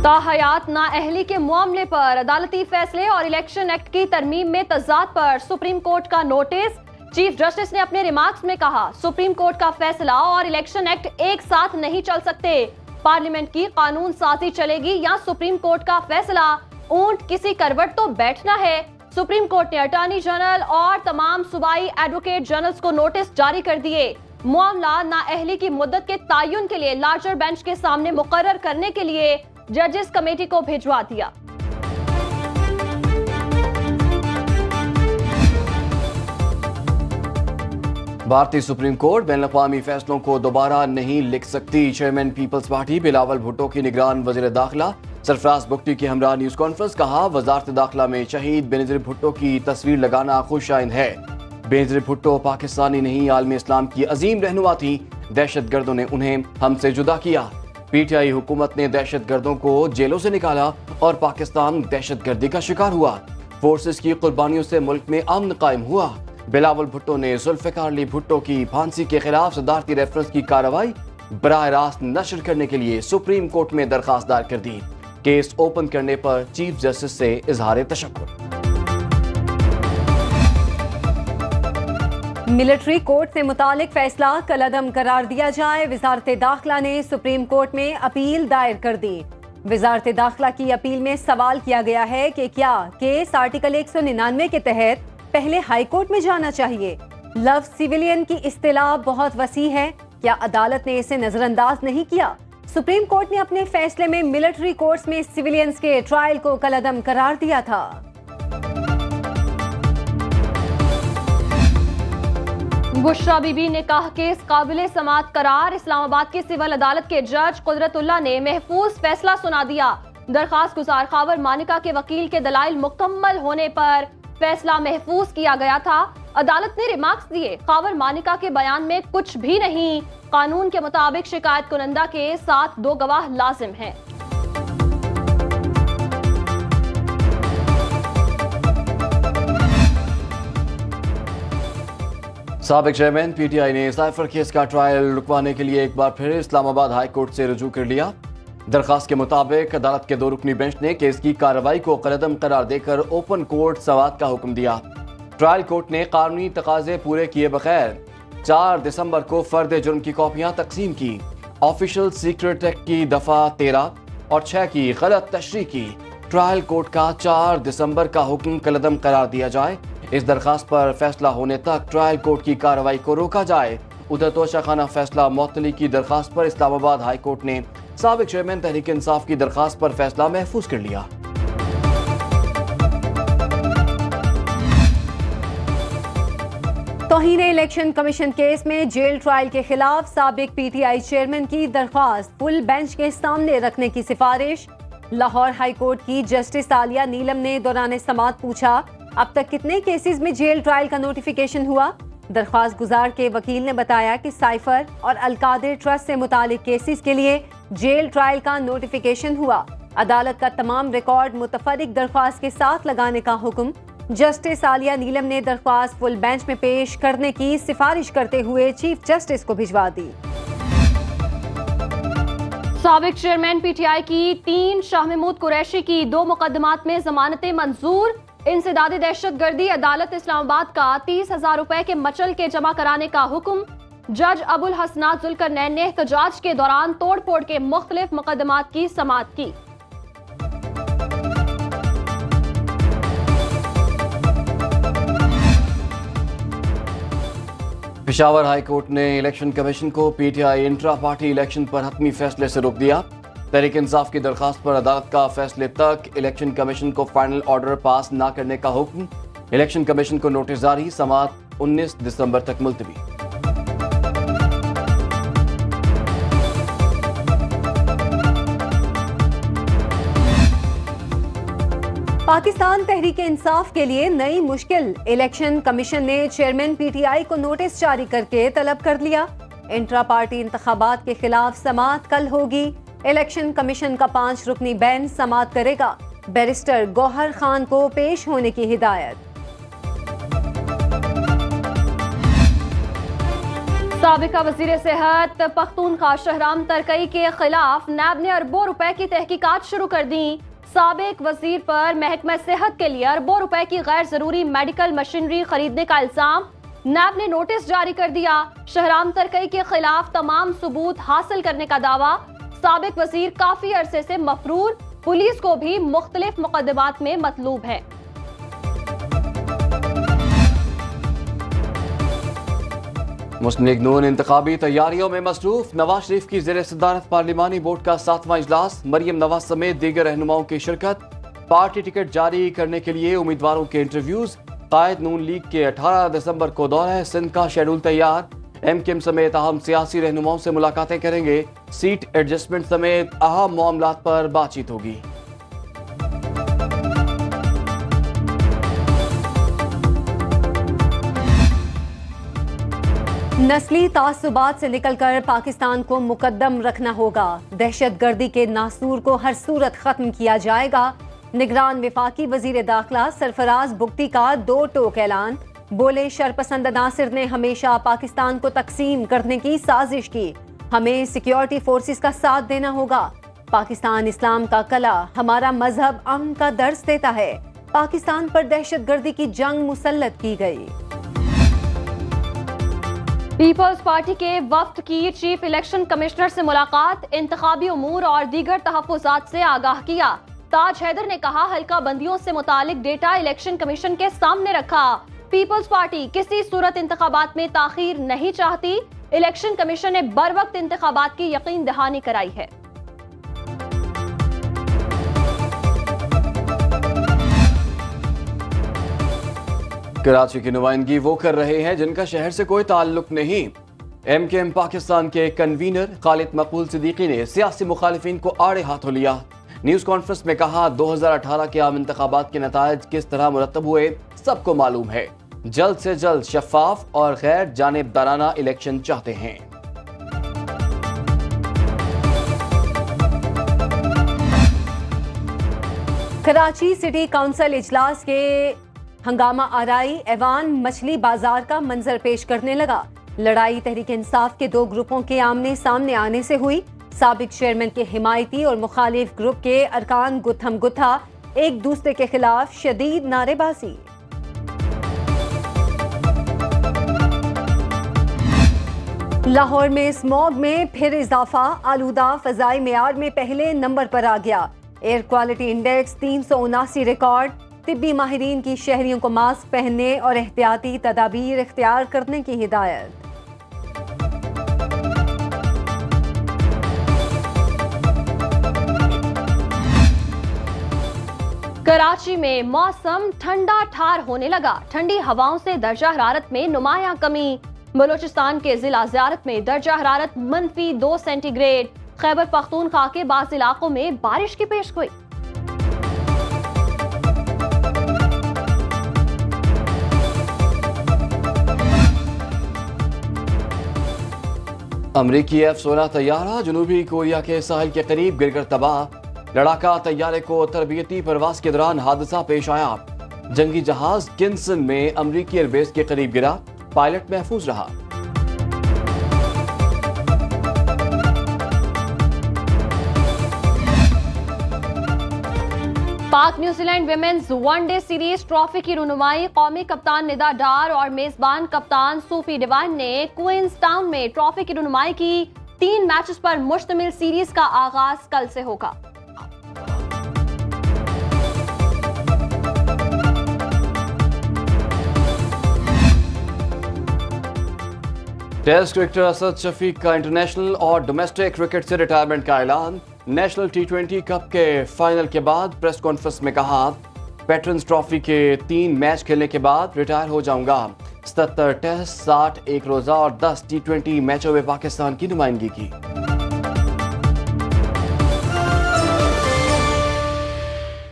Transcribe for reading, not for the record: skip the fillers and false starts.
ताहयात नाअहली के मामले पर अदालती फैसले और इलेक्शन एक्ट की तरमीम में तजाद पर सुप्रीम कोर्ट का नोटिस। चीफ जस्टिस ने अपने रिमार्क्स में कहा, सुप्रीम कोर्ट का फैसला और इलेक्शन एक्ट एक साथ नहीं चल सकते। पार्लियामेंट की कानून साजी चलेगी या सुप्रीम कोर्ट का फैसला। ऊंट किसी करवट तो बैठना है। सुप्रीम कोर्ट ने अटॉर्नी जनरल और तमाम सूबाई एडवोकेट जनरल्स को नोटिस जारी कर दिए। मामला नाअहली की मुद्दत के तयन के लिए लार्जर बेंच के सामने मुकर्रर करने के लिए जजेस कमेटी को भिजवा दिया। भारतीय सुप्रीम कोर्ट बैनुल-अक़वामी फैसलों को दोबारा नहीं लिख सकती। Chairman peoples party Bilawal Bhutto की निगरान वज़ीर दाखिला सरफराज बुगटी की हमरा न्यूज कॉन्फ्रेंस। कहा, वजारत दाखिला में शहीद बेनज़ीर भुट्टो की तस्वीर लगाना खुश आइंद है। बेनज़ीर भुट्टो पाकिस्तानी नहीं, आलम इस्लाम की अजीम रहनुमा थी। दहशत गर्दों ने उन्हें हमसे जुदा किया। पीटीआई हुकूमत ने दहशत गर्दों को जेलों से निकाला और पाकिस्तान दहशत गर्दी का शिकार हुआ। फोर्सेस की कुर्बानियों से मुल्क में अमन कायम हुआ। बिलावल भुट्टो ने जुल्फ़िकार अली भुट्टो की फांसी के खिलाफ सदारती रेफरेंस की कार्रवाई बराह रास्त नशर करने के लिए सुप्रीम कोर्ट में दरखास्त दायर कर दी। केस ओपन करने पर चीफ जस्टिस से इजहार तशक्कुर। मिलिट्री कोर्ट से मुतालिक फैसला कलअदम करार दिया जाए। वजारत दाखिला ने सुप्रीम कोर्ट में अपील दायर कर दी। वजारत दाखिला की अपील में सवाल किया गया है कि क्या केस आर्टिकल 199 के तहत पहले हाई कोर्ट में जाना चाहिए। लफ्ज सिविलियन की इस्तिलाह बहुत वसी है, क्या अदालत ने इसे नजरअंदाज नहीं किया। सुप्रीम कोर्ट ने अपने फैसले में मिलिट्री कोर्ट्स में सिविलियंस के ट्रायल को कलअदम करार दिया था। बुशरा बीबी ने कहा कि इस काबिल समाअत करार। इस्लामाबाद की सिविल अदालत के जज कुदरतुल्लाह ने महफूज फैसला सुना दिया। दरखास्त गुजार खावर मानिका के वकील के दलाइल मुकम्मल होने पर फैसला महफूज किया गया था। अदालत ने रिमार्क्स दिए, खावर मानिका के बयान में कुछ भी नहीं। कानून के मुताबिक शिकायत कुनंदा के साथ 2 गवाह लाजिम हैं। साबिक चेयरमैन पीटीआई ने साइफर केस का ट्रायल रुकवाने के लिए एक बार फिर इस्लामाबाद हाई कोर्ट से रुजू कर लिया। दरखास्त के मुताबिक अदालत के 2 रुकनी बेंच ने केस की कार्रवाई को कलअदम करार देकर ओपन कोर्ट समाअत का हुक्म दिया। ट्रायल कोर्ट ने कानूनी तकाजे पूरे किए बगैर 4 दिसंबर को फर्द जुर्म की कॉपियां तकसीम की। ऑफिशियल सीक्रेट एक्ट की दफा 13 और 6 की गलत तशरीह की। ट्रायल कोर्ट का 4 दिसंबर का हुक्म कलअदम करार दिया जाए। इस दरखास्त पर फैसला होने तक ट्रायल कोर्ट की कार्रवाई को रोका जाए। उधर तोशाखाना फैसला मुअत्तली की दरखास्त पर इस्लामाबाद हाई कोर्ट ने साबिक चेयरमैन तहरीक इंसाफ की दरखास्त पर फैसला महफूज कर लिया। तौहीन इलेक्शन कमीशन केस में जेल ट्रायल के खिलाफ साबिक पीटीआई चेयरमैन की दरख्वास्त फुल बेंच के सामने रखने की सिफारिश। लाहौर हाई कोर्ट की जस्टिस आलिया नीलम ने दौरान समाअत पूछा, अब तक कितने केसेस में जेल ट्रायल का नोटिफिकेशन हुआ। दरख्वास्त गुजार के वकील ने बताया कि साइफर और अलकादिर ट्रस्ट से मुतालिक केसेस के लिए जेल ट्रायल का नोटिफिकेशन हुआ। अदालत का तमाम रिकॉर्ड मुतफरिक दरख्वास्त के साथ लगाने का हुक्म जस्टिस आलिया नीलम ने दरख्वास्त फुल बेंच में पेश करने की सिफारिश करते हुए चीफ जस्टिस को भिजवा दी। साबिक चेयरमैन पीटीआई की 3 शाह महमूद कुरैशी की 2 मुकदमात में जमानतें मंजूर। इंसदादी दहशत गर्दी अदालत इस्लामाबाद का 30,000 रुपए के मचल के जमा कराने का हुक्म। जज अबुल हसनात जुल्करनैन ने एहतजाज के दौरान तोड़ फोड़ के मुख्तलिफ मुकदमात की समाअत की। पेशावर हाई कोर्ट ने इलेक्शन कमीशन को पीटीआई इंट्रा पार्टी इलेक्शन पर हतमी फैसले से रोक दिया। तहरीक इंसाफ की दरखास्त पर अदालत का फैसले तक इलेक्शन कमीशन को फाइनल ऑर्डर पास न करने का हुक्म। इलेक्शन कमीशन को नोटिस जारी, समाअत 19 दिसंबर तक मुलतवी। पाकिस्तान तहरीक इंसाफ के लिए नई मुश्किल। इलेक्शन कमीशन ने चेयरमैन पीटीआई को नोटिस जारी करके तलब कर लिया। इंट्रा पार्टी इंतखाबात के खिलाफ समाअत कल होगी। इलेक्शन कमीशन का 5 रुकनी बेंच समाअत करेगा। बैरिस्टर गौहर खान को पेश होने की हिदायत। साबिका वजीर सेहत पख्तूनख्वा शहराम तरकई के खिलाफ नैब ने अरबों रुपए की तहकीकात शुरू कर दी। साबिक वजीर पर महकमा सेहत के लिए अरबों रुपए की गैर जरूरी मेडिकल मशीनरी खरीदने का इल्जाम। नैब ने नोटिस जारी कर दिया। शहराम तरकई के खिलाफ तमाम सबूत हासिल करने का दावा। साबिक वजीर काफी अरसे से मफरूर, पुलिस को भी मुख्तलिफ मुकदमात में मतलूब है। मुस्लिम लीग नून इंतखाबी तैयारियों में मसरूफ। नवाज शरीफ की ज़ेर सदारत पार्लिमानी बोर्ड का 7वां इजलास, मरियम नवाज समेत दीगर रहनुमाओं की शिरकत। पार्टी टिकट जारी करने के लिए उम्मीदवारों के इंटरव्यूज। कायद नून लीग के 18 दिसंबर को दौरा सिंध का शेड्यूल तैयार। MKM समेत अहम सियासी रहनुमाओं से मुलाकातें करेंगे। सीट एडजस्टमेंट समेत अहम मामलात पर बातचीत होगी। नस्ली तासुबात से निकलकर पाकिस्तान को मुकद्दम रखना होगा। दहशतगर्दी के नासूर को हर सूरत खत्म किया जाएगा। निगरान विफाकी वजीर दाखिला सरफराज बुगटी का दो टोक ऐलान। बोले, शरपसंद अनासिर ने हमेशा पाकिस्तान को तकसीम करने की साजिश की। हमें सिक्योरिटी फोर्सेस का साथ देना होगा। पाकिस्तान इस्लाम का कला, हमारा मजहब अमन का दर्स देता है। पाकिस्तान पर दहशतगर्दी की जंग मुसल्लत की गई। पीपल्स पार्टी के वफ्द की चीफ इलेक्शन कमिश्नर से मुलाकात। इंतखाबी उमूर और दीगर तहफ्फुज़ात से आगाह किया। ताज हैदर ने कहा, हल्का बंदियों से मुतालिक डेटा इलेक्शन कमीशन के सामने रखा। पीपल्स पार्टी किसी सूरत इंतखाबात में ताखीर नहीं चाहती। इलेक्शन कमीशन ने बर वक्त इंतखाबात की यकीन दहानी कराई है। कराची की नुमाइंदगी वो कर रहे हैं जिनका शहर से कोई ताल्लुक नहीं। MKM पाकिस्तान के कन्वीनर खालिद मकबूल सिद्दीकी ने सियासी मुखालिफिन को आड़े हाथों लिया। न्यूज कॉन्फ्रेंस में कहा, 2018 के आम इंतखाबात के नतायज किस तरह मुरतब हुए सबको मालूम है। जल्द से जल्द शफाफ और गैर जानिबदाराना इलेक्शन चाहते हैं। कराची सिटी काउंसिल इजलास के हंगामा आराई ऐवान मछली बाजार का मंजर पेश करने लगा। लड़ाई तहरीक इंसाफ के दो ग्रुपों के आमने सामने आने से हुई। साबिक चेयरमैन के हिमायती और मुखालिफ ग्रुप के अरकान गुत्थम गुत्था, एक दूसरे के खिलाफ शदीद नारेबाजी। लाहौर में स्मॉग में फिर इजाफा, आलूदा फजाई मेयार में पहले नंबर पर आ गया। Air quality index 379 record. तिब्बी माहिरीन की शहरियों को मास्क पहनने और एहतियाती तदाबीर इख्तियार करने की हिदायत। कराची में मौसम ठंडा ठार होने लगा। ठंडी हवाओं से दर्जा हरारत में नुमायां कमी। बलूचिस्तान के जिला ज़ियारत में दर्जा हरारत -2 सेंटीग्रेड। खैबर पख्तूनख्वा के बाज़ इलाकों में बारिश की पेशगोई। अमरीकी F-16 तैयारा जनूबी कोरिया के साहिल के करीब गिरकर तबाह। लड़ाका तैयारे को तरबियती परवाज के दौरान हादसा पेश आया। जंगी जहाज किन्सन में अमरीकी एयरबेस के करीब गिरा। पायलट महफूज रहा। पाक New Zealand women's one day series trophy की रुनुमाई कौमी कप्तान निदा डार और मेजबान कप्तान सूफी डिवाइन ने क्वींस टाउन में ट्रॉफी की रुनुमाई की। 3 मैचेस पर मुश्तमिल सीरीज का आगाज कल से होगा। टेस्ट क्रिकेटर असद शफीक का इंटरनेशनल और डोमेस्टिक क्रिकेट से रिटायरमेंट का ऐलान। नेशनल T20 कप के फाइनल के बाद प्रेस कॉन्फ्रेंस में कहा, वेटरन्स ट्रॉफी के 3 मैच खेलने के बाद रिटायर हो जाऊंगा। 77 टेस्ट, 60 एक रोजा और 10 T20 मैचों में पाकिस्तान की नुमाइंदगी की।